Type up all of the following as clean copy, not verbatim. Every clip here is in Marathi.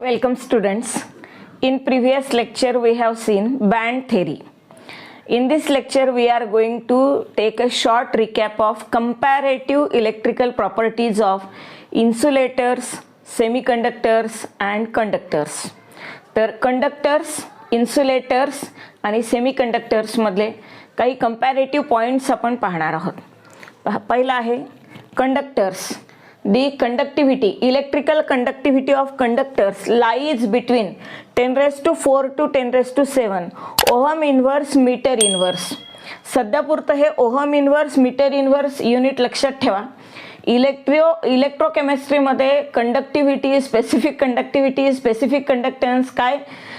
Welcome students. In previous lecture we have seen band theory. In this lecture we are going to take a short recap of comparative electrical properties of insulators, semiconductors and conductors. तर कंडक्टर्स, इन्सुलेटर्स आणि सेमीकंडक्टर्स मधले काही कंपॅरेटिव्ह पॉइंट्स आपण पाहणार आहोत. पहिला आहे conductors. The conductivity, electrical conductivity of conductors lies between 10 raised to 4 to 10 raised to 7 ohm inverse meter inverse. सध्यापुरतं हे ohm inverse metre inverse unit लक्षात ठेवा. इलेक्ट्रोकेमिस्ट्रीमध्ये conductivity, specific conductivity, specific conductance काय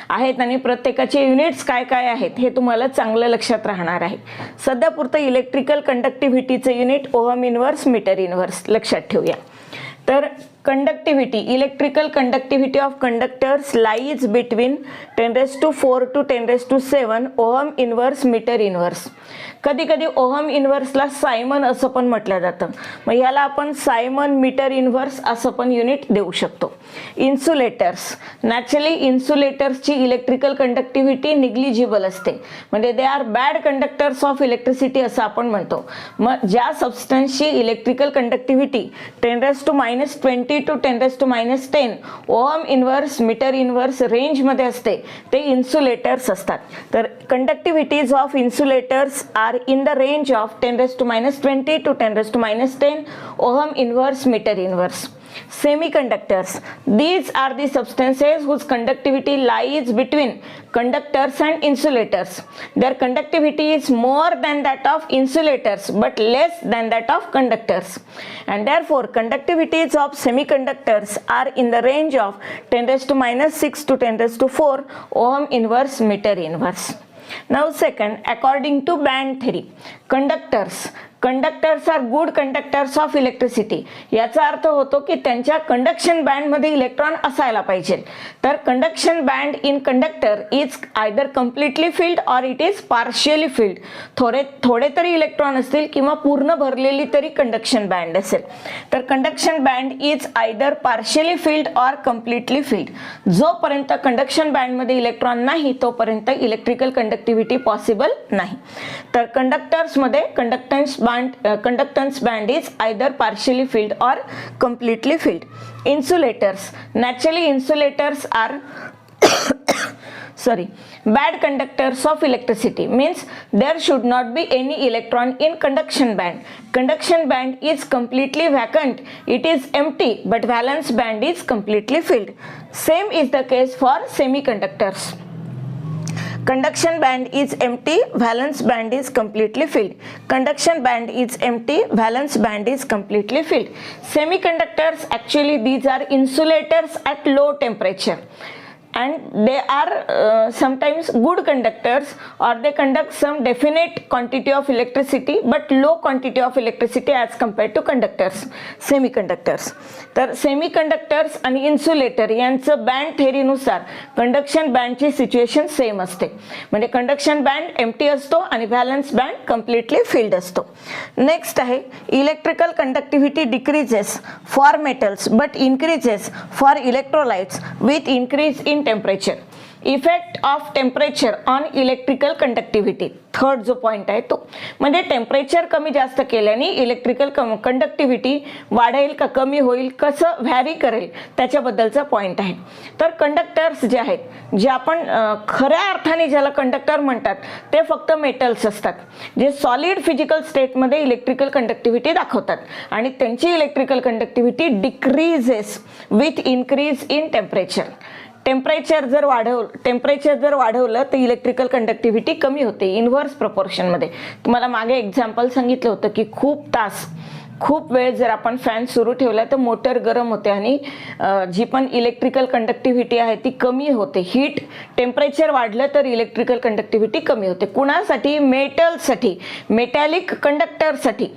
आहेत आणि प्रत्येकाचे युनिट्स काय काय आहेत हे तुम्हाला चांगलं लक्षात राहणार आहे. सध्यापुरतं इलेक्ट्रिकल कंडक्टिव्हिटीचं unit ohm inverse metre inverse लक्षात ठेवूया. तर conductivity, electrical conductivity of conductors lies between 10 raised to 4 to 10 raised to 7 ohm inverse metre inverse. कधी कधी ओहम इन्व्हर्सला सायमन असं पण म्हटलं जातं. मग याला आपण सायमन मीटर इन्व्हर्स असं पण युनिट देऊ शकतो. इन्सुलेटर्स, नॅचरली इन्सुलेटर्सची इलेक्ट्रिकल कंडक्टिव्हिटी निग्लिजिबल असते, म्हणजे they are bad conductors of electricity असं आपण म्हणतो. मग ज्या सबस्टन्सची electrical conductivity 10 raised to -20 to 10 raised to -10 ohm inverse metre inverse रेंजमध्ये असते ते इन्सुलेटर्स असतात. तर conductivities of insulators are in the range of 10 raised to -20 to 10 raised to -10 ohm inverse meter inverse. Semiconductors, these are the substances whose conductivity lies between conductors and insulators. Their conductivity is more than that of insulators but less than that of conductors, and therefore conductivities of semiconductors are in the range of 10 raised to -6 to 10 raised to 4 ohm inverse meter inverse. Now second, according to band theory, conductors are good conductors of electricity. याचा अर्थ होतो की त्यांच्या कंडक्शन बँडमध्ये इलेक्ट्रॉन असायला पाहिजे. तर conduction band in conductor is either completely filled or it is partially field. थोडे तरी इलेक्ट्रॉन असतील किंवा पूर्ण भरलेली तरी कंडक्शन बँड असेल. तर conduction band is either partially field or completely filled. जोपर्यंत कंडक्शन बँडमध्ये इलेक्ट्रॉन नाही तोपर्यंत इलेक्ट्रिकल कंडक्टिव्हिटी पॉसिबल नाही. तर कंडक्टर्समध्ये conductance band is either partially filled or completely filled. Insulators, naturally insulators are bad conductors of electricity, means there should not be any electron in conduction band. Conduction band is completely vacant, it is empty, but valence band is completely filled. Same is the case for semiconductors. Conduction band is empty, valence band is completely filled. Conduction band is empty, valence band is completely filled. Semiconductors, actually these are insulators at low temperature, and they are sometimes good conductors, or they conduct some definite quantity of electricity but low quantity of electricity as compared to conductors, semiconductors. तर सेमीकंडक्टर्स आणि इन्सुलेटर यांचं बँड थेअरीनुसार कंडक्शन बँडची सिच्युएशन सेम असते, म्हणजे कंडक्शन बँड एम्प्टी असतो आणि व्हॅलन्स बँड कम्प्लिटली फिल्ड असतो. नेक्स्ट आहे electrical conductivity decreases for metals but increases for electrolytes with increase in temperature. Effect of temperature on electrical conductivity, third जो पॉईंट आहे तो, म्हणजे टेम्परेचर कमी जास्त केल्याने इलेक्ट्रिकल कंडक्टिव्हिटी वाढेल का कमी होईल, कसं व्हॅरी करेल त्याच्याबद्दलचा पॉईंट आहे. तर कंडक्टर्स जे आहेत, जे आपण खऱ्या अर्थाने ज्याला कंडक्टर म्हणतात ते फक्त मेटल्स असतात, जे सॉलिड फिजिकल स्टेटमध्ये इलेक्ट्रिकल कंडक्टिव्हिटी दाखवतात आणि त्यांची electrical conductivity decreases with increase in temperature. Temperature जर वाढवलं तर इलेक्ट्रिकल कंडक्टिव्हिटी कमी होते इन्व्हर्स प्रपोर्शनमध्ये. तुम्हाला मागे एक्झाम्पल सांगितलं होतं की खूप वेळ जर आपण फॅन सुरू ठेवला तर मोटर गरम होते आणि जी पण इलेक्ट्रिकल कंडक्टिव्हिटी आहे ती कमी होते. हीट टेम्परेचर वाढलं तर इलेक्ट्रिकल कंडक्टिव्हिटी कमी होते. कुणासाठी? मेटलसाठी, मेटॅलिक कंडक्टरसाठी.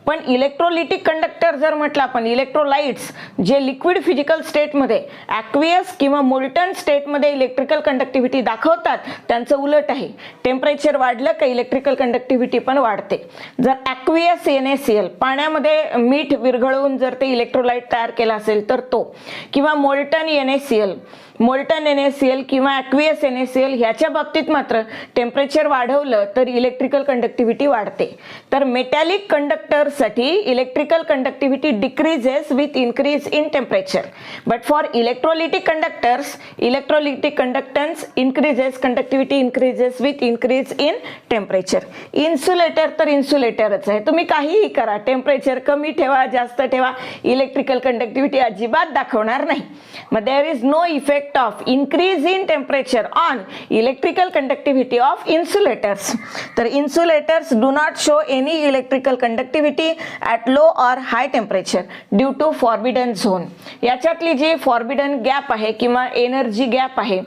पण इलेक्ट्रोलिटिक कंडक्टर जर म्हटलं आपण, इलेक्ट्रोलाइट्स जे लिक्विड फिजिकल स्टेटमध्ये ॲक्वियस किंवा मोल्टन स्टेटमध्ये इलेक्ट्रिकल कंडक्टिव्हिटी दाखवतात, त्यांचं उलट आहे. टेम्परेचर वाढलं का इलेक्ट्रिकल कंडक्टिव्हिटी पण वाढते. जर ॲक्वियस NaCl पाण्यामध्ये मीठ विरघळवून जर ते इलेक्ट्रोलाइट तयार केला असेल तर तो, किंवा मोल्टन NaCl मोल्टन NaCl किंवा ॲक्वियस NaCl ह्याच्या बाबतीत मात्र टेम्परेचर वाढवलं तर इलेक्ट्रिकल कंडक्टिव्हिटी वाढते. तर मेटॅलिक कंडक्टरसाठी electrical conductivity decreases with increase in temperature, but for electrolytic conductors electrolytic conductance increases, conductivity increases with increase in temperature. Insulator तर इन्सुलेटरच आहे, तुम्ही काहीही करा, टेम्परेचर कमी ठेवा जास्त ठेवा, इलेक्ट्रिकल कंडक्टिव्हिटी अजिबात दाखवणार नाही. मग there is no effect of increase in temperature on electrical conductivity of insulators. तर insulators do not show any electrical conductivity at low or high temperature due to forbidden zone. याच्यातली जी फॉरबिडन गॅप आहे किंवा एनर्जी गॅप आहे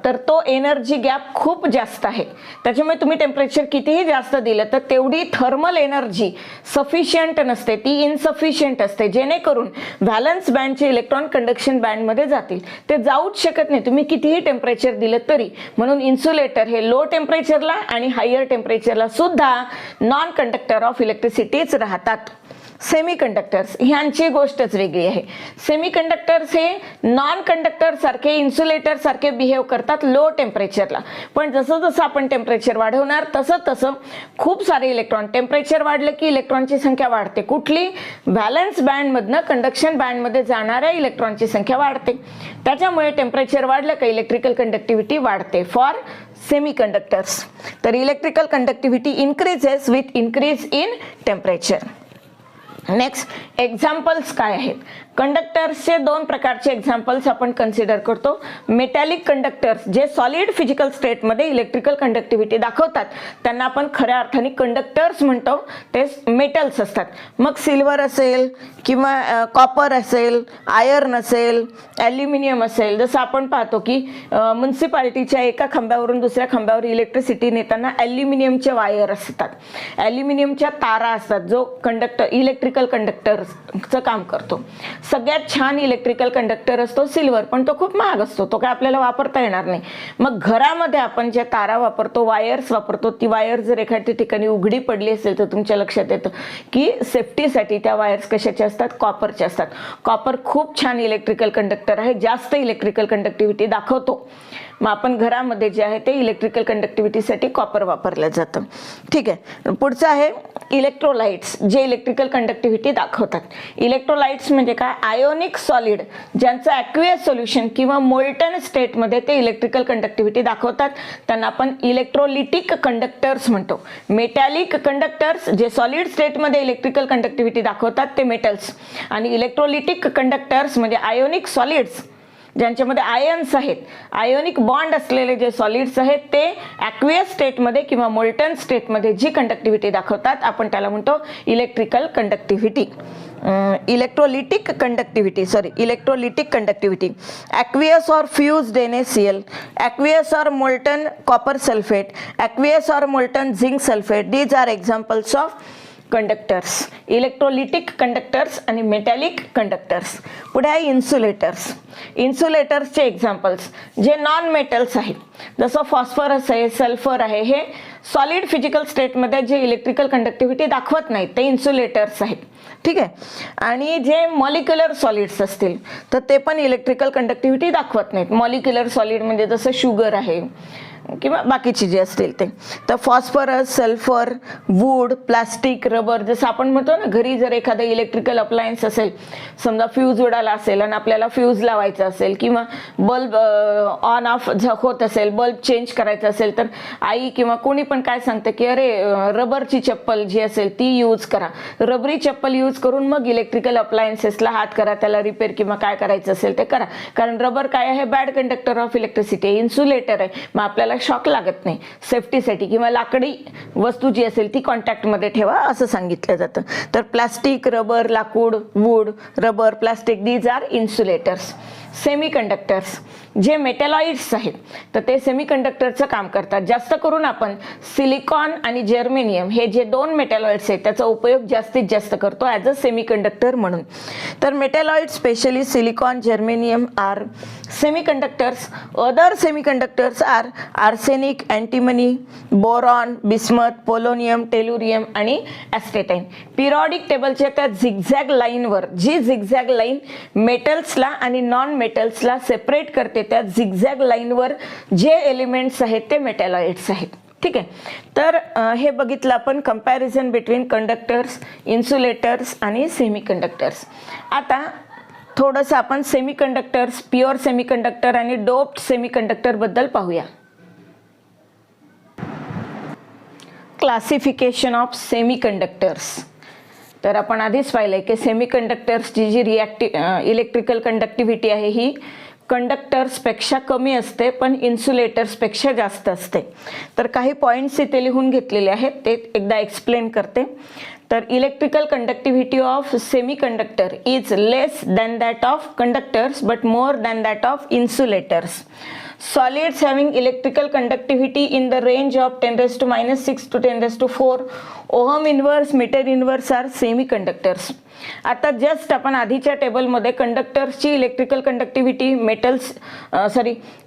तर तो एनर्जी गॅप खूप जास्त आहे. त्याच्यामुळे तुम्ही टेम्परेचर कितीही जास्त दिलं तर तेवढी थर्मल एनर्जी सफिशियंट नसते, ती इनसफिशियंट असते, जेणेकरून व्हॅलन्स बँडचे इलेक्ट्रॉन कंडक्शन बँडमध्ये जातील. ते जाऊच शकत नाही तुम्ही कितीही टेम्परेचर दिलं तरी. म्हणून इन्सुलेटर हे लो टेम्परेचरला आणि हायर टेम्परेचरला सुद्धा नॉन कंडक्टर ऑफ इलेक्ट्रिसिटीच राहतात. सेमीकंडक्टर्स ह्यांची गोष्टच वेगळी आहे. सेमीकंडक्टर्स हे नॉन कंडक्टर सारखे इन्सुलेटर सारखे बिहेव करतात लो टेम्परेचरला, पण जसं जसं आपण टेम्परेचर वाढवणार तसं तसं खूप सारे इलेक्ट्रॉन, टेम्परेचर वाढलं की इलेक्ट्रॉनची संख्या वाढते. कुठली? व्हॅलन्स बँडमधनं कंडक्शन बँडमध्ये जाणाऱ्या इलेक्ट्रॉनची संख्या वाढते. त्याच्यामुळे टेम्परेचर वाढलं का इलेक्ट्रिकल कंडक्टिव्हिटी वाढते फॉर सेमीकंडक्टर्स. तर electrical conductivity increases with increase in temperature. Next examples काय आहेत? कंडक्टर्सचे दोन प्रकारचे एक्झाम्पल्स आपण कन्सिडर करतो. मेटॅलिक कंडक्टर्स जे सॉलिड फिजिकल स्टेटमध्ये इलेक्ट्रिकल कंडक्टिव्हिटी दाखवतात त्यांना आपण खऱ्या अर्थाने कंडक्टर्स म्हणतो, ते मेटल्स असतात. मग सिल्वर असेल किंवा कॉपर असेल, आयर्न असेल, ॲल्युमिनियम असेल. जसं आपण पाहतो की म्युन्सिपाल्टीच्या एका खांब्यावरून दुसऱ्या खांब्यावर इलेक्ट्रिसिटी नेताना ॲल्युमिनियमचे वायर असतात, ॲल्युमिनियमच्या तारा असतात, जो इलेक्ट्रिकल कंडक्टरचं काम करतो. सगळ्यात छान इलेक्ट्रिकल कंडक्टर असतो सिल्वर, पण तो खूप महाग असतो, तो काय आपल्याला वापरता येणार नाही. मग घरामध्ये आपण ज्या तारा वापरतो, वायर्स वापरतो, ती वायर जर एखाद्या ठिकाणी उघडी पडली असेल तर तुमच्या लक्षात येतं की सेफ्टीसाठी त्या वायर्स कशाच्या असतात? कॉपरच्या असतात. कॉपर खूप छान इलेक्ट्रिकल कंडक्टर आहे, जास्त इलेक्ट्रिकल कंडक्टिव्हिटी दाखवतो. मग आपण घरामध्ये जे आहे ते इलेक्ट्रिकल कंडक्टिव्हिटीसाठी कॉपर वापरलं जातं. ठीक आहे. पुढचं आहे इलेक्ट्रोलाइट्स जे इलेक्ट्रिकल कंडक्टिव्हिटी दाखवतात. इलेक्ट्रोलाइट्स म्हणजे काय? आयोनिक सॉलिड ज्यांचं ॲक्वियस सोल्युशन किंवा मोल्टन स्टेटमध्ये ते इलेक्ट्रिकल कंडक्टिव्हिटी दाखवतात त्यांना आपण इलेक्ट्रोलिटिक कंडक्टर्स म्हणतो. मेटॅलिक कंडक्टर्स जे सॉलिड स्टेटमध्ये इलेक्ट्रिकल कंडक्टिव्हिटी दाखवतात ते मेटल्स, आणि इलेक्ट्रोलिटिक कंडक्टर्स म्हणजे आयोनिक सॉलिड्स ज्यांच्यामध्ये आयन्स आहेत, आयोनिक बॉन्ड असलेले जे सॉलिड्स आहेत ते ॲक्वियस स्टेटमध्ये किंवा मोल्टन स्टेटमध्ये जी कंडक्टिव्हिटी दाखवतात आपण त्याला म्हणतो electrical conductivity. Electrolytic conductivity. Aqueous or fused NaCl, aqueous or molten copper sulphate, aqueous or molten zinc sulphate, these are examples of conductors. Electrolytic conductors आणि मेटॅलिक कंडक्टर्स. पुढे आहे इन्सुलेटर्स. इन्सुलेटर्सचे एक्झाम्पल्स जे नॉन मेटल्स आहेत, जसं फॉस्फरस आहे, सल्फर आहे, हे सॉलिड फिजिकल स्टेटमध्ये जे इलेक्ट्रिकल कंडक्टिव्हिटी दाखवत नाहीत ते इन्सुलेटर्स आहेत. ठीक आहे. आणि जे मॉलिक्युलर सॉलिड्स असतील तर ते पण इलेक्ट्रिकल कंडक्टिव्हिटी दाखवत नाहीत. मॉलिक्युलर सॉलिड म्हणजे जसं शुगर आहे किंवा बाकीचे जे असतील ते. तर phosphorus, sulphur, wood, plastic, rubber. जसं आपण म्हणतो ना घरी जर एखादं इलेक्ट्रिकल अप्लायन्स असेल, समजा फ्यूज उडाला असेल आणि आपल्याला फ्यूज लावायचा असेल किंवा बल्ब ऑन ऑफ होत असेल, बल्ब चेंज करायचा असेल, तर आई किंवा कोणी पण काय सांगतं की अरे रबरची चप्पल जी असेल ती यूज करा. रबरी चप्पल यूज करून मग इलेक्ट्रिकल अप्लायन्सेसला हात करा, त्याला रिपेअर किंवा काय करायचं असेल ते करा. कारण रबर काय आहे? Bad conductor of electricity, insulator आहे. मग आपल्याला शॉक लागत नाही सेफ्टीसाठी, किंवा लाकडी वस्तू जी असेल ती कॉन्टॅक्टमध्ये ठेवा असं सांगितलं जातं. तर प्लास्टिक, रबर, लाकूड, wood, rubber, plastic, these are insulators. Semiconductors जे मेटॅलॉइड्स आहेत तर ते सेमीकंडक्टरचं काम करतात. जास्त करून आपण सिलिकॉन आणि जर्मेनियम हे जे दोन मेटॅलॉइड्स आहेत त्याचा उपयोग जास्तीत जास्त करतो ॲज अ सेमीकंडक्टर म्हणून. तर metalloid specially silicon, germanium are semiconductors. Other semiconductors are arsenic, antimony, boron, bismuth, polonium, tellurium आणि ॲस्टेटाईन. पिरियॉडिक टेबलच्या त्या झिगझॅग लाईनवर, जी झिगझॅग लाईन मेटल्सला आणि नॉन मेटल्सला सेपरेट करते त्या झिगझॅग लाईनवर जे एलिमेंट्स आहेत ते मेटॅलॉइड्स आहेत. ठीक आहे. तर हे बघितलं आपण कंपॅरिझन बिटवीन कंडक्टर्स, इन्सुलेटर्स आणि सेमीकंडक्टर्स. आता थोडंसं आपण सेमीकंडक्टर्स, प्युअर सेमीकंडक्टर आणि डोप्ड सेमीकंडक्टर बद्दल पाहूया. Classification of semiconductors. तर आपण आधीच पाहिलंय की सेमीकंडक्टर्सची जी इलेक्ट्रिकल कंडक्टिव्हिटी आहे ही कंडक्टर्सपेक्षा कमी असते पण इन्सुलेटर्सपेक्षा जास्त असते. तर काही पॉईंट्स इथे लिहून घेतलेले आहेत, ते एकदा एक्सप्लेन करते. तर electrical conductivity of semiconductor is less than that of conductors but more than that of insulators. Solids having electrical conductivity in the range of 10⁻⁻⁶ to 10⁴ ohm inverse, metre inverse are semiconductors. आता जस्ट आपण आधीच्या टेबलमध्ये कंडक्टर्सची इलेक्ट्रिकल कंडक्टिव्हिटी,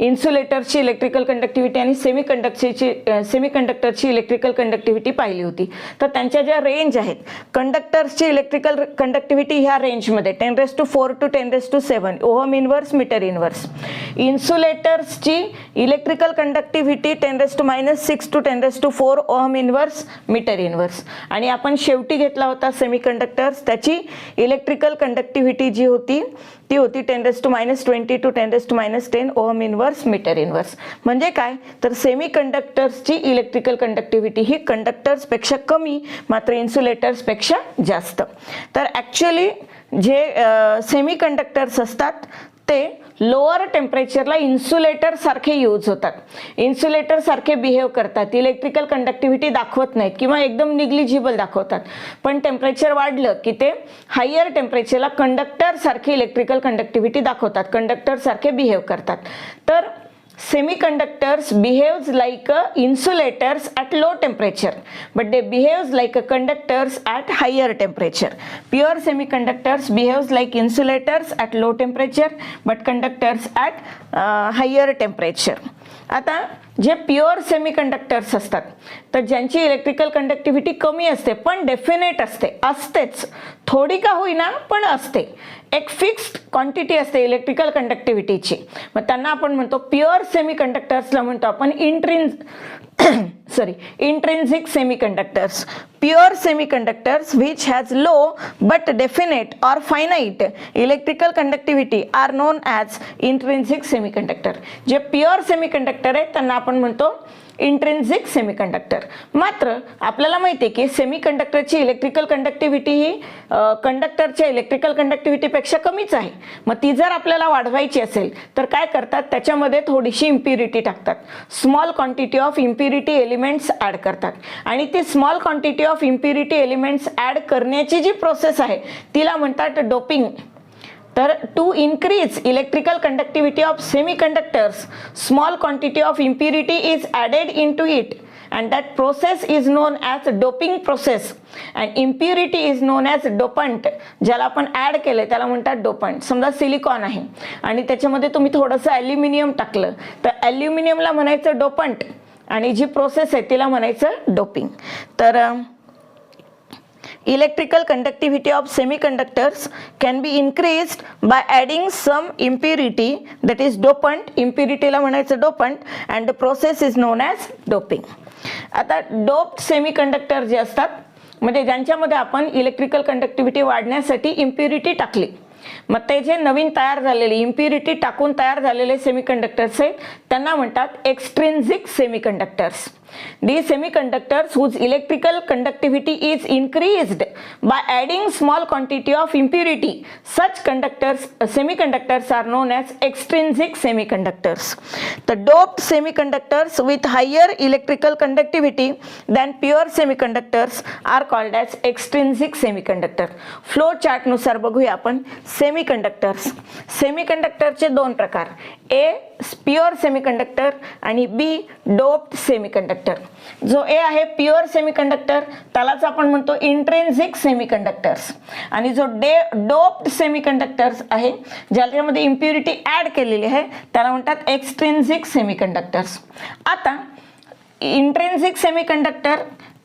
इन्सुलेटर्सची इलेक्ट्रिकल कंडक्टिव्हिटी आणि सेमीकंडक्टरची इलेक्ट्रिकल कंडक्टिव्हिटी पाहिली होती. तर त्यांच्या ज्या रेंज आहेत, कंडक्टर्सची इलेक्ट्रिकल कंडक्टिव्हिटी ह्या रेंजमध्ये 10⁴ to 10⁷ ohm inverse, metre inverse. इन्सुलेटर्सची electrical conductivity 10⁻⁶ to 10⁴ ohm inverse, metre inverse. आणि आपण शेवटी घेतला होता सेमीकंडक्टर्स, त्याची इलेक्ट्रिकल कंडक्टिव्हिटी जी होती ती होती 10⁻20 to 10⁻10 ohm inverse, metre inverse. म्हणजे काय, तर सेमीकंडक्टर्सची इलेक्ट्रिकल कंडक्टिव्हिटी ही कंडक्टर्सपेक्षा कमी मात्र इन्सुलेटर्सपेक्षा जास्त. तर ॲक्च्युली जे सेमीकंडक्टर्स असतात ते लोअर टेम्परेचरला इन्सुलेटर सारखे यूज होतात, इन्सुलेटर सारखे बिहेव करतात, इलेक्ट्रिकल कंडक्टिव्हिटी दाखवत नाहीत किंवा एकदम निग्लिजिबल दाखवतात. पण टेम्परेचर वाढलं की ते हायर टेम्परेचरला कंडक्टर सारखी इलेक्ट्रिकल कंडक्टिव्हिटी दाखवतात, कंडक्टर सारखे बिहेव करतात. तर semiconductors behaves like insulators at low temperature but they behaves like conductors at higher temperature. Pure semiconductors behaves like insulators at low temperature but conductors at higher temperature. आता जे प्युअर सेमीकंडक्टर्स असतात तर ज्यांची इलेक्ट्रिकल कंडक्टिव्हिटी कमी असते पण डेफिनेट असतेच, थोडी का होईना पण असते, एक फिक्स्ड क्वांटिटी असते इलेक्ट्रिकल कंडक्टिव्हिटीची, मग त्यांना आपण म्हणतो प्युअर सेमीकंडक्टर्सला म्हणतो आपण intrinsic semiconductors. Pure semiconductors which has low but definite or finite electrical conductivity are known as intrinsic semiconductor. जे प्युअर सेमीकंडक्टर आहेत त्यांना आपण म्हणतो इंट्रिन्सिक सेमीकंडक्टर. मात्र आपल्याला माहिती आहे की सेमीकंडक्टरची इलेक्ट्रिकल कंडक्टिव्हिटी ही कंडक्टरच्या इलेक्ट्रिकल कंडक्टिव्हिटीपेक्षा कमीच आहे. मग ती जर आपल्याला वाढवायची असेल तर काय करतात, त्याच्यामध्ये थोडीशी इम्प्युरिटी टाकतात, small quantity of impurity elements add करतात. आणि ती small quantity of impurity elements add करण्याची जी प्रोसेस आहे तिला म्हणतात डोपिंग. तर to increase electrical conductivity of semiconductors small quantity of impurity is added into it and that process is known as doping process and impurity is known as dopant. ज्याला आपण ॲड केले त्याला म्हणतात डोपंट. समजा सिलिकॉन आहे आणि त्याच्यामध्ये तुम्ही थोडंसं ॲल्युमिनियम टाकलं तर ॲल्युमिनियमला म्हणायचं डोपंट आणि जी प्रोसेस आहे तिला म्हणायचं डोपिंग. तर electrical conductivity of semiconductors can be increased by adding some impurity, that is dopant, impurity ला म्हणायचं dopant and the process is known as doping. आता डोप्ड सेमीकंडक्टर जे असतात म्हणजे ज्यांच्यामध्ये आपण इलेक्ट्रिकल कंडक्टिव्हिटी वाढण्यासाठी इम्प्युरिटी टाकली, मग ते जे नवीन तयार झालेले इम्प्युरिटी टाकून तयार झालेले सेमीकंडक्टर्स आहेत त्यांना म्हणतात एक्सट्रिन्सिक semiconductors. These semiconductors whose electrical conductivity is increased by adding small quantity of impurity, such semiconductors are known as extrinsic semiconductors. The doped semiconductors with higher electrical conductivity than pure semiconductors are called as extrinsic semiconductor. Flow chart नुसार बघूया आपण सेमीकंडक्टर्स. सेमीकंडक्टरचे दोन प्रकार, A प्युअर सेमीकंडक्टर आणि B डोप्ड सेमीकंडक्टर. जो ए आहे प्युअर सेमीकंडक्टर त्यालाच आपण म्हणतो इंट्रिन्सिक सेमीकंडक्टर्स आणि जो डोप्ड सेमीकंडक्टर्स आहे ज्याच्यामध्ये इम्प्युरिटी ॲड केलेली आहे त्याला म्हणतात एक्सट्रिन्सिक सेमीकंडक्टर्स. आता इंट्रिन्सिक सेमीकंडक्टर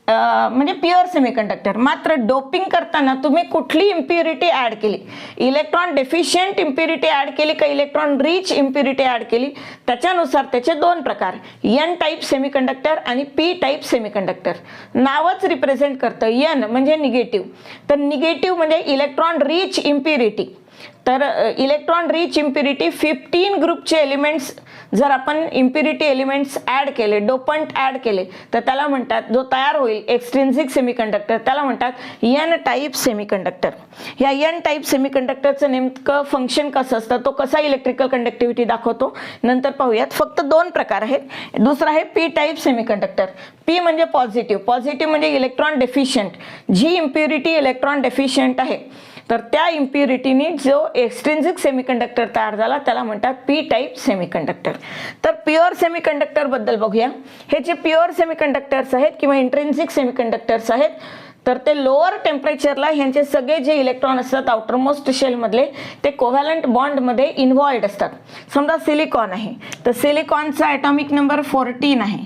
म्हणजे प्युअर सेमीकंडक्टर. मात्र डोपिंग करताना तुम्ही कुठली इम्प्युरिटी ॲड केली, इलेक्ट्रॉन डेफिशियंट इम्प्युरिटी ॲड केली का इलेक्ट्रॉन रिच इम्प्युरिटी ॲड केली, त्याच्यानुसार त्याचे दोन प्रकार, एन टाईप सेमीकंडक्टर आणि पी टाईप सेमीकंडक्टर. नावच रिप्रेझेंट करतं, एन म्हणजे निगेटिव्ह, तर निगेटिव्ह म्हणजे इलेक्ट्रॉन रिच इम्प्युरिटी. तर इलेक्ट्रॉन रिच इम्प्युरिटी 15 ग्रुपचे एलिमेंट्स जर आपण इम्प्युरिटी एलिमेंट्स ॲड केले, डोपंट ॲड केले, तर त्याला म्हणतात, जो तयार होईल एक्सट्रिन्सिक सेमीकंडक्टर, त्याला म्हणतात एन टाईप सेमीकंडक्टर. या एन टाईप सेमीकंडक्टरचं नेमकं फंक्शन कसं असतं, तो कसा इलेक्ट्रिकल कंडक्टिव्हिटी दाखवतो नंतर पाहूयात. फक्त दोन प्रकार आहेत. दुसरा आहे पी टाईप सेमीकंडक्टर. पी म्हणजे पॉझिटिव्ह, पॉझिटिव्ह म्हणजे इलेक्ट्रॉन डेफिशियंट. जी इम्प्युरिटी इलेक्ट्रॉन डेफिशियंट आहे तर त्या इम्प्युरिटीनी जो एक्सट्रिन्सिक सेमीकंडक्टर तयार झाला त्याला म्हणतात पी टाईप सेमीकंडक्टर. तर प्युअर सेमीकंडक्टर बद्दल बघूया. हे जे प्युअर सेमीकंडक्टर्स आहेत किंवा इंट्रिन्सिक सेमीकंडक्टर्स आहेत तर ते लोअर टेम्परेचरला ह्यांचे सगळे जे इलेक्ट्रॉन असतात आउटरमोस्ट शेलमधले ते कोव्हॅलंट बॉन्डमध्ये इन्व्हॉल्ड असतात. समजा सिलिकॉन आहे तर सिलिकॉनचा ॲटॉमिक नंबर 14 आहे,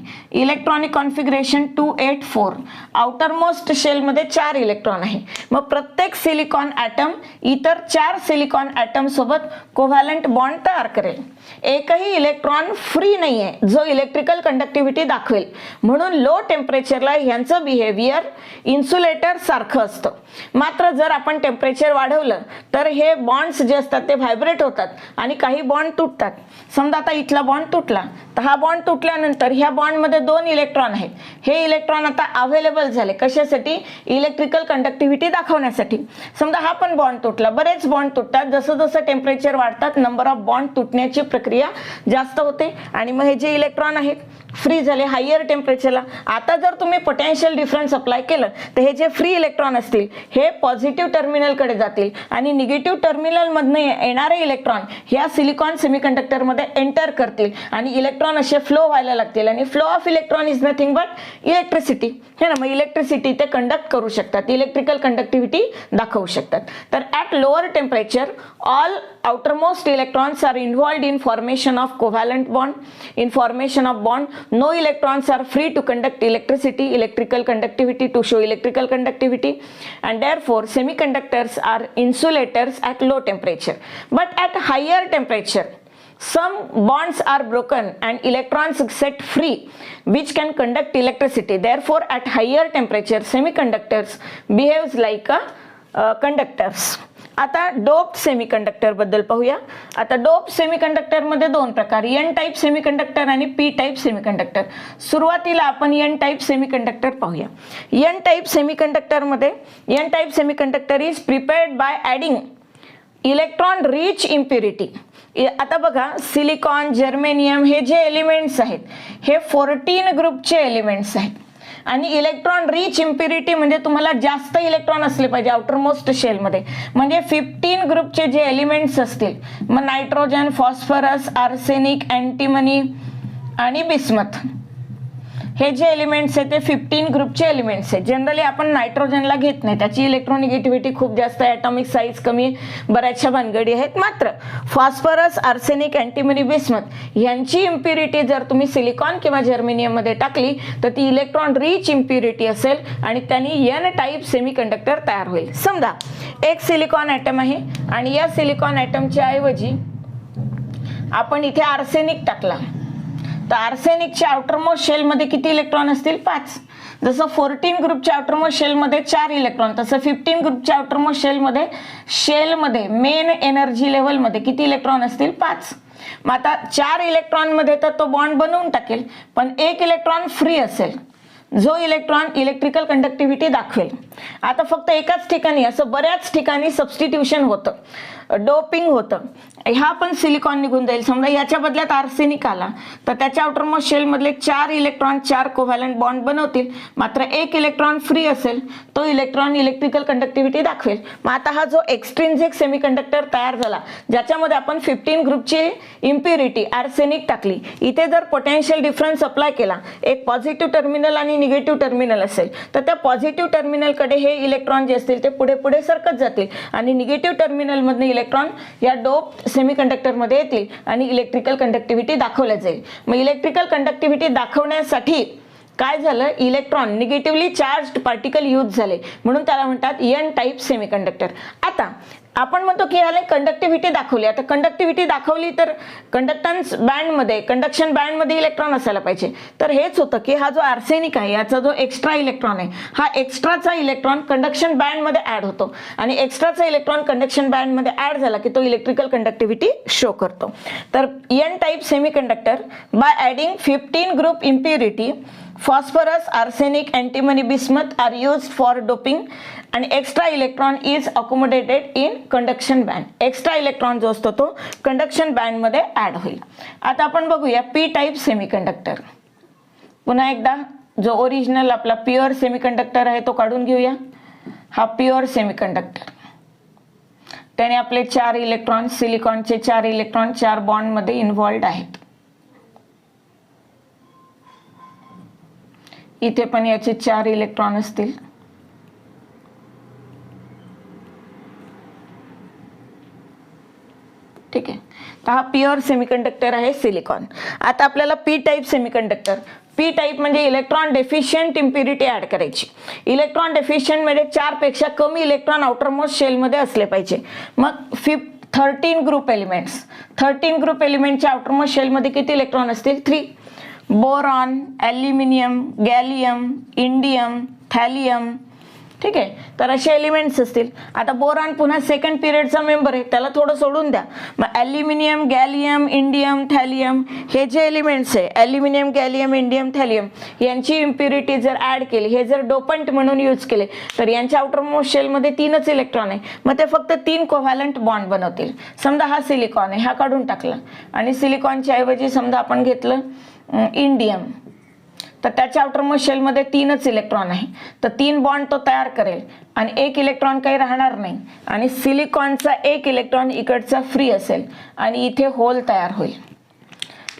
इलेक्ट्रॉनिक कॉन्फिगरेशन 284, आउटरमोस्ट शेलमध्ये 4 इलेक्ट्रॉन आहे. मग प्रत्येक सिलिकॉन ॲटम इतर 4 सिलिकॉन ॲटम सोबत कोव्हॅलंट बॉन्ड तयार करेल. एकही इलेक्ट्रॉन फ्री नाही आहे जो इलेक्ट्रिकल कंडक्टिव्हिटी दाखवेल. म्हणून लो टेम्परेचरला ह्यांचं बिहेवियर इन्सुलेटर सारखं असतं. मात्र जर आपण टेम्परेचर वाढवलं तर हे बॉन्ड्स जे असतात ते व्हायब्रेट होतात आणि काही बॉन्ड तुटतात. समजा आता इथला बॉन्ड तुटला तर हा बॉन्ड तुटल्यानंतर ह्या बॉन्डमध्ये 2 इलेक्ट्रॉन आहेत. हे इलेक्ट्रॉन आता अवेलेबल झाले कशासाठी, इलेक्ट्रिकल कंडक्टिव्हिटी दाखवण्यासाठी. समजा हा पण बॉन्ड तुटला, बरेच बॉन्ड तुटतात. जसं जसं टेम्परेचर वाढतात नंबर ऑफ बॉन्ड तुटण्याची प्रक्रिया जास्त होते आणि मग हे जे इलेक्ट्रॉन आहेत फ्री झाले हायर टेम्परेचरला. आता जर तुम्ही पोटेन्शियल डिफरन्स अप्लाय केलं तर हे जे फ्री इलेक्ट्रॉन असतील हे पॉझिटिव्ह टर्मिनलकडे जातील आणि निगेटिव्ह टर्मिनलमधनं येणारे इलेक्ट्रॉन ह्या सिलिकॉन सेमीकंडक्टरमध्ये एंटर करतील आणि इलेक्ट्रॉन असे फ्लो व्हायला लागतील. आणि flow of electron is nothing but electricity, है ना. मग इलेक्ट्रिसिटी ते कंडक्ट करू शकतात, इलेक्ट्रिकल कंडक्टिव्हिटी दाखवू शकतात. तर at lower temperature all outermost electrons are involved in formation of covalent bond. In formation of bond, no electrons are free to conduct electricity, electrical conductivity to show electrical conductivity, and therefore semiconductors are insulators at low temperature. But at higher temperature, some bonds are broken and electrons set free which can conduct electricity. Therefore, at higher temperature, semiconductors behaves like a conductors. आता डोप्ड सेमीकंडक्टर बद्दल पाहूया. आता डोप्ड सेमीकंडक्टर मध्ये दोन प्रकार, एन टाईप सेमीकंडक्टर आणि पी टाईप सेमीकंडक्टर. सुरुवातीला आपण एन टाईप सेमीकंडक्टर पाहूया. एन टाईप सेमीकंडक्टर मध्ये N type semiconductor is prepared by adding electron rich impurity. आता बघा सिलिकॉन, जर्मेनियम हे जे एलिमेंट्स आहेत हे 14 ग्रुपचे एलिमेंट्स आहेत आणि इलेक्ट्रॉन रिच इम्प्युरिटी म्हणजे तुम्हाला जास्त इलेक्ट्रॉन असले पाहिजे आउटरमोस्ट शेलमध्ये. म्हणजे 15 ग्रुपचे जे एलिमेंट्स असतील, मग नायट्रोजन, फॉस्फरस, आर्सेनिक, अँटिमनी आणि बिस्मथ हे जे एलिमेंट्स आहेत ते 15 ग्रुपचे एलिमेंट्स आहेत. जनरली आपण नायट्रोजनला घेत नाही, त्याची इलेक्ट्रोनिगेटिव्हिटी खूप जास्त आहे, ॲटॉमिक साईज कमी, बऱ्याचशा भानगडी आहेत. मात्र फॉस्फरस, आर्सेनिक, अँटिमनी, बिस्मथ यांची इम्प्युरिटी जर तुम्ही सिलिकॉन किंवा जर्मेनियममध्ये टाकली तर ती इलेक्ट्रॉन रिच इम्प्युरिटी असेल आणि त्यांनी एन टाईप सेमीकंडक्टर तयार होईल. समजा एक सिलिकॉन ॲटम आहे आणि या सिलिकॉन ॲटमच्या ऐवजी आपण इथे आर्सेनिक टाकला तर आर्सेनिकच्या आउटरमोस्ट शेलमध्ये किती इलेक्ट्रॉन असतील, 5. जसं 14 ग्रुपच्या आउटरमोस्ट शेलमध्ये 4 इलेक्ट्रॉन, तसं 15 ग्रुपच्या आउटरमोस्ट शेलमध्ये मेन एनर्जी लेवलमध्ये किती इलेक्ट्रॉन असतील, 5. मग आता 4 इलेक्ट्रॉनमध्ये तर तो बॉन्ड बनवून टाकेल, पण एक इलेक्ट्रॉन फ्री असेल जो इलेक्ट्रॉन इलेक्ट्रिकल कंडक्टिव्हिटी दाखवेल. आता फक्त एकाच ठिकाणी असं बऱ्याच ठिकाणी सबस्टिट्यूशन होतं, डोपिंग होतं. ह्या पण सिलिकॉन निघून जाईल. समजा याच्या बदल्यात आर्सेनिक आला तर त्याच्या आउटरमोस्ट शेलमधले 4 इलेक्ट्रॉन 4 कोव्हॅलंट बॉन्ड बनवतील, मात्र एक इलेक्ट्रॉन फ्री असेल तो इलेक्ट्रॉन इलेक्ट्रिकल कंडक्टिव्हिटी दाखवेल. मग आता हा जो एक्सट्रिन्सिक सेमीकंडक्टर तयार झाला ज्याच्यामध्ये आपण 15 ग्रुपची इम्प्युरिटी आर्सेनिक टाकली, इथे जर पोटेन्शियल डिफरन्स अप्लाय केला, एक पॉझिटिव्ह टर्मिनल आणि निगेटिव्ह टर्मिनल असेल तर त्या पॉझिटिव्ह टर्मिनलकडे हे इलेक्ट्रॉन जे असतील ते पुढे पुढे सरकत जातील आणि निगेटिव्ह टर्मिनलमधले इलेक्ट्रॉन या डोप्ड सेमीकंडक्टरमध्ये येतील आणि इलेक्ट्रिकल कंडक्टिव्हिटी दाखवल्या जाईल. मग इलेक्ट्रिकल कंडक्टिव्हिटी दाखवण्यासाठी काय झालं, electron negatively charged particle use झाले म्हणून त्याला म्हणतात एन टाईप सेमीकंडक्टर. आता आपण म्हणतो की याला कंडक्टिव्हिटी दाखवली. आता कंडक्टिव्हिटी दाखवली तर कंडक्टन्स बँडमध्ये, कंडक्शन बँडमध्ये इलेक्ट्रॉन असायला पाहिजे. तर हेच होतं की हा जो आर्सेनिक आहे याचा जो एक्स्ट्रा इलेक्ट्रॉन आहे, हा एक्स्ट्राचा इलेक्ट्रॉन कंडक्शन बँडमध्ये ऍड होतो आणि एक्स्ट्राचा इलेक्ट्रॉन कंडक्शन बँडमध्ये ऍड झाला की तो इलेक्ट्रिकल कंडक्टिव्हिटी शो करतो. तर N type semiconductor by adding 15 group impurity phosphorus, arsenic, antimony, bismuth are used for doping and extra electron is accommodated in conduction band. extra electron जो असतो तो conduction band मध्ये ऍड होईल. आता आपण बघूया p टाइप सेमीकंडक्टर. पुन्हा एकदा जो ओरिजिनल आपला प्युअर सेमीकंडक्टर आहे तो काढून घेऊया. हा प्युअर सेमीकंडक्टर, त्याने आपले 4 इलेक्ट्रॉन, सिलिकॉनचे 4 इलेक्ट्रॉन 4 बॉन्ड मध्ये इन्व्हॉल्व्ड आहेत. इथे पण याचे 4 इलेक्ट्रॉन असतील. ठीक आहे. तर हा प्युअर सेमीकंडक्टर आहे सिलिकॉन. आता आपल्याला P type semiconductor, P type म्हणजे इलेक्ट्रॉन डेफिशियंट इम्प्युरिटी ऍड करायची. इलेक्ट्रॉन डेफिशियंट मध्ये 4 पेक्षा कमी इलेक्ट्रॉन आउटरमोस्ट शेल मध्ये असले पाहिजे. मग 13 ग्रुप एलिमेंट्स, 13 ग्रुप एलिमेंटच्या आउटरमोस्ट शेल मध्ये किती इलेक्ट्रॉन असतील? 3. Boron, aluminium, gallium, indium, thallium. ठीक आहे. तर असे एलिमेंट्स असतील. आता बोरॉन पुन्हा सेकंड पिरियडचा मेंबर आहे, त्याला थोडं सोडून द्या. मग ॲल्युमिनियम, गॅलियम, इंडियम, थॅलियम हे जे एलिमेंट्स आहे, ॲल्युमिनियम, गॅलियम, इंडियम, थॅलियम यांची इम्प्युरिटी जर ऍड केली, हे जर डोपंट म्हणून यूज केले तर यांच्या आउटरमोस्ट शेलमध्ये 3च इलेक्ट्रॉन आहे. मग ते फक्त 3 कोव्हॅलंट बॉन्ड बनवतील. समजा हा सिलिकॉन आहे, हा काढून टाकला आणि सिलिकॉनच्या ऐवजी समजा आपण घेतलं इंडियम, तर त्याच्या आउटरमोस्ट शेलमध्ये 3च इलेक्ट्रॉन आहे. तर 3 बॉन्ड तो तयार करेल आणि 1 इलेक्ट्रॉन काही राहणार नाही आणि सिलिकॉनचा 1 इलेक्ट्रॉन इकडचा फ्री असेल आणि इथे होल तयार होईल.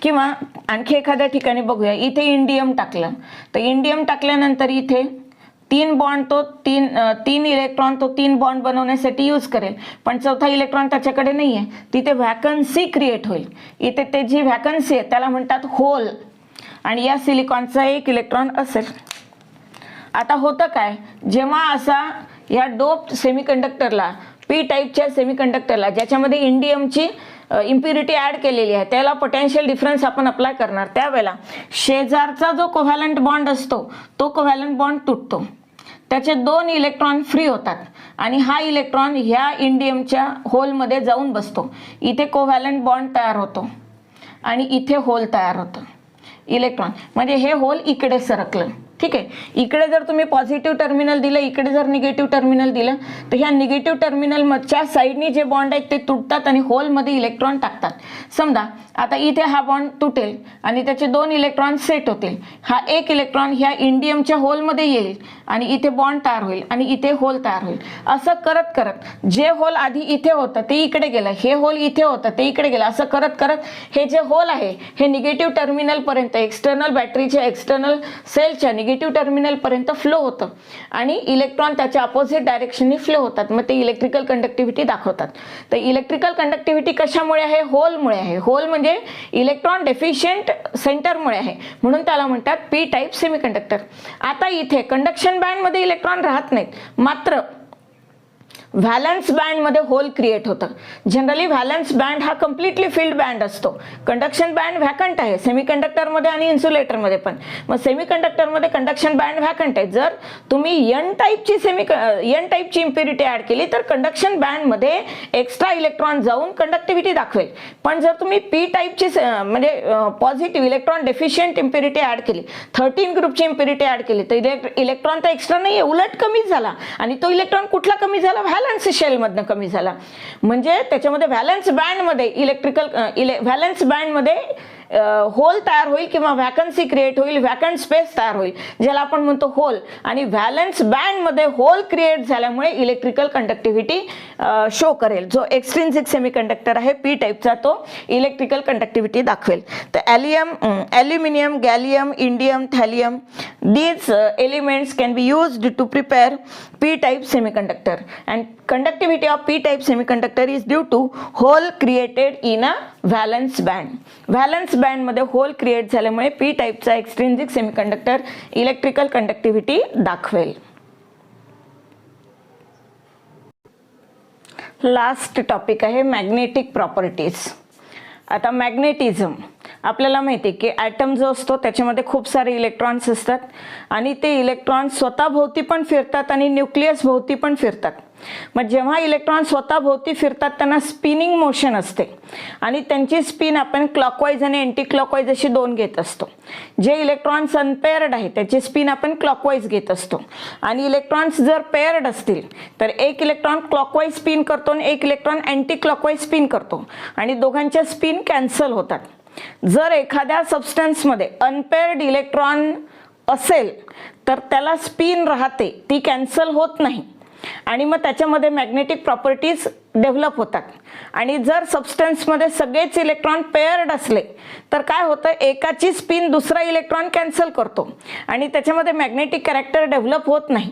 किंवा आणखी एखाद्या ठिकाणी बघूया, इथे इंडियम टाकलं तर इंडियम टाकल्यानंतर इथे 3 बॉन्ड तो 3 इलेक्ट्रॉन तो 3 बॉन्ड बनवण्यासाठी यूज करेल, पण 4था इलेक्ट्रॉन त्याच्याकडे नाही आहे. तिथे व्हॅकन्सी क्रिएट होईल. इथे ते जी व्हॅकन्सी आहे त्याला म्हणतात होल आणि या सिलिकॉनचा 1 इलेक्ट्रॉन असेल. आता होतं काय, जेव्हा असा या डोप सेमीकंडक्टरला, पी टाईपच्या सेमीकंडक्टरला ज्याच्यामध्ये इंडियमची इम्प्युरिटी ऍड केलेली आहे त्याला पोटेन्शियल डिफरन्स आपण अप्लाय करणार, त्यावेळेला शेजारचा जो कोव्हॅलंट बॉन्ड असतो तो कोव्हॅलंट बॉन्ड तुटतो, त्याचे 2 इलेक्ट्रॉन फ्री होतात आणि हा इलेक्ट्रॉन ह्या इंडियमच्या होलमध्ये जाऊन बसतो. इथे कोव्हॅलंट बॉन्ड तयार होतो आणि इथे होल तयार होतं. इलेक्ट्रॉन म्हणजे हे होल इकडे सरकलं. ठीक आहे. इकडे जर तुम्ही पॉझिटिव्ह टर्मिनल दिलं, इकडे जर निगेटिव्ह टर्मिनल दिलं तर ह्या निगेटिव्ह टर्मिनल मधच्या साईडनी जे बॉन्ड आहेत ते तुटतात आणि होलमध्ये इलेक्ट्रॉन टाकतात. समजा आता इथे हा बॉन्ड तुटेल आणि त्याचे 2 इलेक्ट्रॉन सेट होतील. हा 1 इलेक्ट्रॉन ह्या इंडियमच्या होलमध्ये येईल आणि इथे बॉन्ड तयार होईल आणि इथे होल तयार होईल. असं करत करत जे होल आधी इथे होतं ते इकडे गेलं, हे होल इथे होतं ते इकडे गेलं, असं करत करत हे जे होल आहे हे निगेटिव्ह टर्मिनल पर्यंत, एक्सटर्नल बॅटरीच्या एक्सटर्नल सेलच्या निगेटिव्ह टर्मिनल पर्यंत फ्लो होतं आणि इलेक्ट्रॉन त्याच्या अपोजिट डायरेक्शननी फ्लो होतात. मग ते इलेक्ट्रिकल कंडक्टिव्हिटी दाखवतात. तर इलेक्ट्रिकल कंडक्टिव्हिटी कशामुळे आहे? होलमुळे आहे. होल म्हणजे इलेक्ट्रॉन डेफिशियंट सेंटरमुळे आहे, म्हणून त्याला म्हणतात पी टाईप सेमीकंडक्टर. आता इथे कंडक्शन बँडमध्ये इलेक्ट्रॉन राहत नाहीत, मात्र व्हॅलन्स बँड मध्ये होल क्रिएट होतं. जनरली व्हॅलन्स बँड हा कम्प्लिटली फिल्ड बँड असतो. कंडक्शन बँड व्हॅकंट आहे सेमीकंडक्टरमध्ये आणि इन्सुलेटरमध्ये पण. मग सेमीकंडक्टरमध्ये कंडक्शन बँड व्हॅकंट आहे. जर तुम्ही एन टाईपची इम्प्युरिटी ऍड केली तर कंडक्शन बँडमध्ये एक्स्ट्रा इलेक्ट्रॉन जाऊन कंडक्टिव्हिटी दाखवेल. पण जर तुम्ही पी टाईपची म्हणजे positive electron deficient impurity add केली, 13 ग्रुपची इम्प्युरिटी ऍड केली तर इलेक्ट्रॉन तर एक्स्ट्रा नाही आहे, उलट कमी झाला. आणि तो इलेक्ट्रॉन कुठला कमी झाला? व्हॅलन्स शेल मधनं कमी झाला. म्हणजे त्याच्यामध्ये व्हॅलन्स बँडमध्ये होल तयार होईल किंवा व्हॅकन्सी क्रिएट होईल, व्हॅकंट स्पेस तयार होईल ज्याला आपण म्हणतो होल. आणि व्हॅलन्स बँडमध्ये होल क्रिएट झाल्यामुळे इलेक्ट्रिकल कंडक्टिव्हिटी शो करेल. जो एक्सट्रिन्सिक सेमीकंडक्टर आहे पी टाईपचा तो इलेक्ट्रिकल कंडक्टिव्हिटी दाखवेल. तर aluminium, gallium, indium, thallium these elements can be used to prepare p-type semiconductor, and conductivity of p-type semiconductor is due to hole created in a valence band. Valence बँडमध्ये होल क्रिएट झाल्यामुळे पी टाईपचा एक्सट्रिंसिक सेमीकंडक्टर इलेक्ट्रिकल कंडक्टिव्हिटी दाखवेल. लास्ट टॉपिक आहे मॅग्नेटिक प्रॉपर्टीज. आता मॅग्नेटिझम आपल्याला माहिती आहे की ॲटम जो असतो त्याच्यामध्ये खूप सारे इलेक्ट्रॉन्स असतात आणि ते इलेक्ट्रॉन्स स्वतःभोवती पण फिरतात आणि न्यूक्लियस भोवती पण फिरतात. मग जेव्हा इलेक्ट्रॉन स्वतःभोवती फिरतात त्यांना स्पिनिंग मोशन असते आणि त्यांची स्पिन आपण क्लॉकवाईज आणि अँटी क्लॉकवाईज अशी दोन घेत असतो. जे इलेक्ट्रॉन्स अनपेअर्ड आहे त्याची स्पिन आपण क्लॉकवाईज घेत असतो आणि इलेक्ट्रॉन्स जर पेअर्ड असतील तर एक इलेक्ट्रॉन क्लॉकवाईज स्पिन करतो आणि एक इलेक्ट्रॉन अँटी क्लॉकवाईज स्पिन करतो आणि दोघांच्या स्पिन कॅन्सल होतात. जर एखाद्या सबस्टन्समध्ये अनपेअर्ड इलेक्ट्रॉन असेल तर त्याला स्पिन राहते, ती कॅन्सल होत नाही आणि मग त्याच्यामध्ये मॅग्नेटिक प्रॉपर्टीज डेव्हलप होतात. आणि जर सबस्टन्समध्ये सगळेच इलेक्ट्रॉन पेअर्ड असले तर काय होतं, एकाची स्पिन दुसरा इलेक्ट्रॉन कॅन्सल करतो आणि त्याच्यामध्ये मॅग्नेटिक कॅरेक्टर डेव्हलप होत नाही.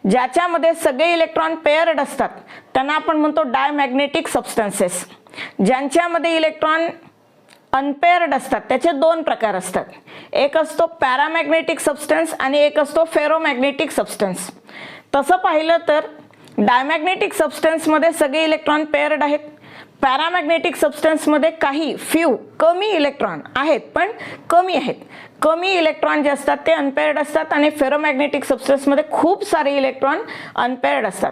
ज्याच्यामध्ये सगळे इलेक्ट्रॉन पेअर्ड असतात त्यांना आपण म्हणतो डायमॅग्नेटिक सबस्टन्सेस. ज्यांच्यामध्ये इलेक्ट्रॉन अनपेअर्ड असतात त्याचे दोन प्रकार असतात. एक असतो पॅरामॅग्नेटिक सबस्टन्स आणि एक असतो फेरोमॅग्नेटिक सबस्टन्स. तसं पाहिलं तर डायमॅग्नेटिक सबस्टन्समध्ये सगळे इलेक्ट्रॉन पेअर्ड आहेत. पॅरामॅग्नेटिक सबस्टन्समध्ये काही कमी इलेक्ट्रॉन आहेत पण कमी आहेत. कमी इलेक्ट्रॉन जे असतात ते अनपेअर्ड असतात आणि फेरोमॅग्नेटिक सबस्टन्समध्ये खूप सारे इलेक्ट्रॉन अनपेअर्ड असतात.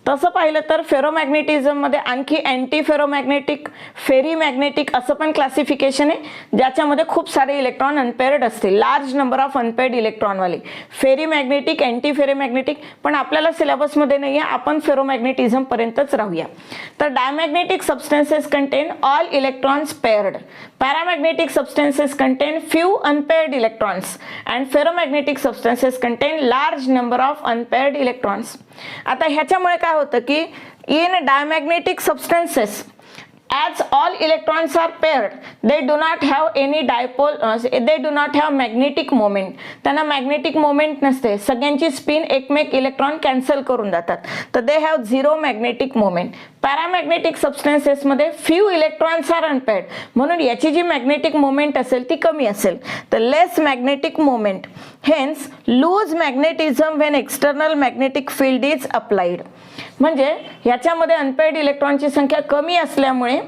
तसं पाहिलं तर फेरोमॅग्नेटिझममध्ये आणखी अँटी फेरोमॅग्नेटिक, फेरीमॅग्नेटिक असं पण क्लासिफिकेशन आहे ज्याच्यामध्ये खूप सारे इलेक्ट्रॉन अनपेअर्ड असतील, लार्ज नंबर ऑफ अनपेअर्ड इलेक्ट्रॉनवाले. फेरीमॅग्नेटिक, अँटी फेरीमॅग्नेटिक पण आपल्याला सिलेबसमध्ये नाही आहे, आपण फेरोमॅग्नेटिझम पर्यंतच राहूया. तर diamagnetic substances contain all electrons paired, paramagnetic substances contain few unpaired electrons and ferromagnetic substances contain large number of unpaired electrons. आता ह्याच्यामुळे काय होतं की in diamagnetic substances as all electrons are paired they do not have any dipole they do not have magnetic moment. त्यांना मॅग्नेटिक मोमेंट नसते, सगळ्यांची स्पिन एकमेक इलेक्ट्रॉन कॅन्सल करून जातात, तर they have zero magnetic moment. Paramagnetic substances मध्ये फ्यू इलेक्ट्रॉन्स आर अनपेअर्ड म्हणून याची जी मॅग्नेटिक मोमेंट असेल ती कमी असेल, तर less magnetic moment, hence lose magnetism when external magnetic field is applied. म्हणजे याच्यामध्ये अनपेअर्ड इलेक्ट्रॉनची संख्या कमी असल्यामुळे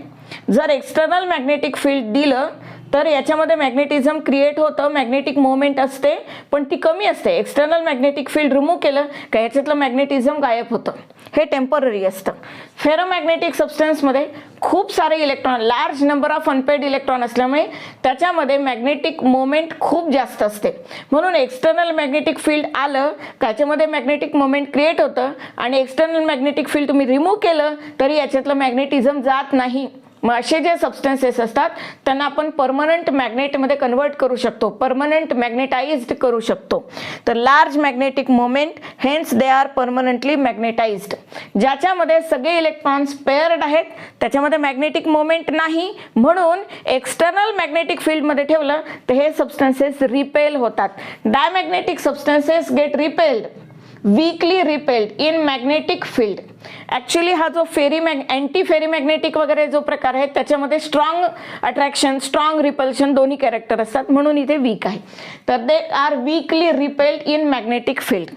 जर एक्सटर्नल मॅग्नेटिक फील्ड दिलं तर याच्यामध्ये मॅग्नेटिझम क्रिएट होतं, मॅग्नेटिक मोमेंट असते पण ती कमी असते. एक्सटर्नल मॅग्नेटिक फील्ड रिमूव्ह केलं का याच्यातलं मॅग्नेटिझम गायब होतं, हे टेम्पररी असतं. फेरोमॅग्नेटिक सबस्टन्समध्ये खूप सारे electron, large number of unpaired electron असल्यामुळे त्याच्यामध्ये मॅग्नेटिक मोमेंट खूप जास्त असते म्हणून एक्सटर्नल मॅग्नेटिक फील्ड आलं का याच्यामध्ये मॅग्नेटिक मोमेंट क्रिएट होतं आणि एक्सटर्नल मॅग्नेटिक फील्ड तुम्ही रिमूव्ह केलं तरी याच्यातलं मॅग्नेटिझम जात नाही. मग असे जे सबस्टन्सेस असतात त्यांना आपण परमनंट मॅग्नेटमध्ये कन्वर्ट करू शकतो, परमनंट मॅग्नेटाइज्ड करू शकतो. तर large magnetic moment, hence they are permanently magnetised. ज्याच्यामध्ये सगळे इलेक्ट्रॉन्स पेअर्ड आहेत त्याच्यामध्ये मॅग्नेटिक मोमेंट नाही म्हणून एक्सटर्नल मॅग्नेटिक फील्डमध्ये ठेवलं तर हे सबस्टन्सेस रिपेल होतात. Diamagnetic substances get repelled, weakly repelled in magnetic field. Actually हा जो अँटी फेरीमॅग्नेटिक वगैरे जो प्रकार आहे त्याच्यामध्ये स्ट्रॉंग अट्रॅक्शन, स्ट्रॉंग रिपल्शन दोन्ही कॅरेक्टर असतात म्हणून इथे वीक आहे. तर they are weakly repelled in magnetic field.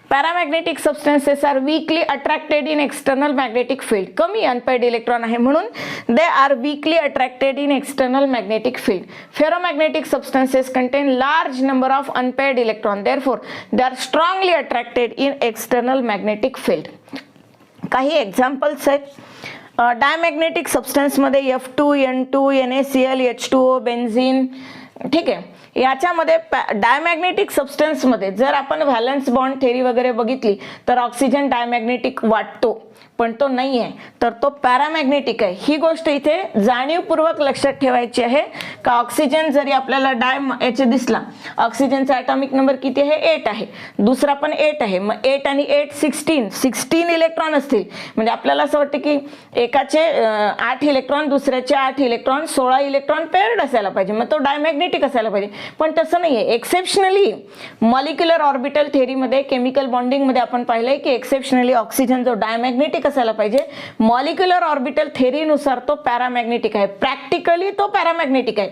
Paramagnetic substances are weakly attracted in external magnetic field. कमी अनपेअर्ड इलेक्ट्रॉन आहे म्हणून they are weakly attracted in external magnetic field. Ferromagnetic substances contain large number of unpaired electron, therefore they are strongly attracted in external magnetic field. काही एक्झाम्पल्स आहेत. Diamagnetic सबस्टन्समध्ये F2, N2, NaCl, H2O, benzene. ठीक आहे, याच्यामध्ये डायमॅग्नेटिक सबस्टन्समध्ये जर आपण व्हॅलन्स बॉन्ड थेरी वगैरे बघितली तर ऑक्सिजन डायमॅग्नेटिक वाटतो पण तो नाही आहे, तर तो पॅरामॅग्नेटिक आहे. ही गोष्ट इथे जाणीवपूर्वक लक्षात ठेवायची आहे का ऑक्सिजन जरी आपल्याला याचे दिसला, ऑक्सिजनचा ॲटॉमिक नंबर किती आहे, 8 आहे, दुसरा पण 8 आहे, मग 8 आणि 8 16 इलेक्ट्रॉन असतील म्हणजे आपल्याला असं वाटतं की एकाचे 8 इलेक्ट्रॉन, दुसऱ्याचे 8 इलेक्ट्रॉन, 16 इलेक्ट्रॉन पेअर्ड असायला पाहिजे, मग तो डायमॅग्नेटिक असायला पाहिजे. पण तसं नाही आहे. एक्सेप्शनली मॉलिक्युलर ऑर्बिटल थेरीमध्ये, केमिकल बॉन्डिंगमध्ये आपण पाहिलंय की एक्सेप्शनली ऑक्सिजन जो डायमॅग्नेटिक असायला पाहिजे, मॉलिक्युलर ऑर्बिटल थेरीनुसार तो पॅरामॅग्नेटिक आहे. प्रॅक्टिकली तो पॅरामॅग्नेटिक आहे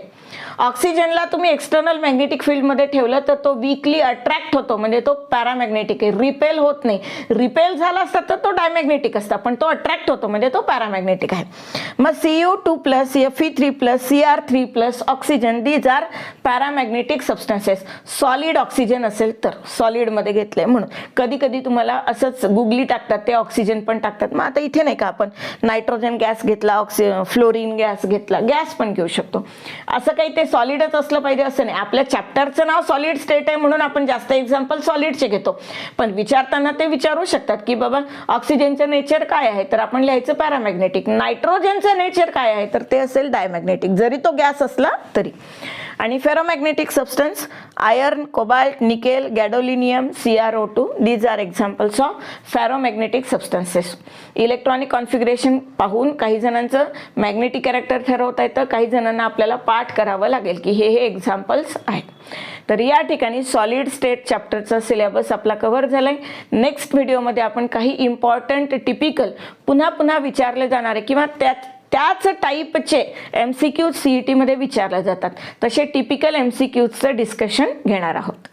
ऑक्सिजनला तुम्ही एक्सटर्नल मॅग्नेटिक फील्डमध्ये ठेवलं तर तो वीकली अट्रॅक्ट होतो, म्हणजे तो पॅरामॅग्नेटिक आहे, रिपेल होत नाही. रिपेल झाला असता तर तो डायमॅग्नेटिक असता, पण तो अट्रॅक्ट होतो म्हणजे तो पॅरामॅग्नेटिक आहे. मग Cu2 plus Fe3 plus Cr3 plus oxygen, these are paramagnetic substances. Solid oxygen असेल तर सॉलिडमध्ये घेतलंय म्हणून. कधी कधी तुम्हाला असंच गुगली टाकतात, ते ऑक्सिजन पण टाकतात. मग आता इथे नाही का आपण नायट्रोजन गॅस घेतला, फ्लोरीन गॅस घेतला, गॅस पण घेऊ शकतो. असं काही ते सॉलिडच असलं पाहिजे असं नाही. आपल्या चॅप्टरचं नाव सॉलिड स्टेट आहे म्हणून आपण जास्त एक्झाम्पल सॉलिडचे घेतो, पण विचारताना ते विचारू शकतात की बाबा ऑक्सिजनचं नेचर काय आहे, तर आपण लिहायचं पॅरामॅग्नेटिक. नायट्रोजनचं नेचर काय आहे, तर ते असेल डायमॅग्नेटिक, जरी तो गॅस असला तरी. आणि ferromagnetic substance iron, cobalt, nickel, gadolinium, CrO2, these are examples of ferromagnetic substances. Electronic configuration पाहून काही जणांचं मॅग्नेटिक कॅरेक्टर ठरवता येतं, काही जणांना आपल्याला पाठ करावं लागेल की हे एक्झाम्पल्स आहेत. तर या ठिकाणी सॉलिड स्टेट चॅप्टरचा सिलेबस आपला कव्हर झालाय. नेक्स्ट व्हिडिओमध्ये आपण काही इम्पॉर्टंट टिपिकल पुन्हा पुन्हा विचारले जाणारे किंवा त्याच टाईपचे MCQ CET मध्ये विचारले जातात तसे टिपिकल MCQचं डिस्कशन घेणार आहोत.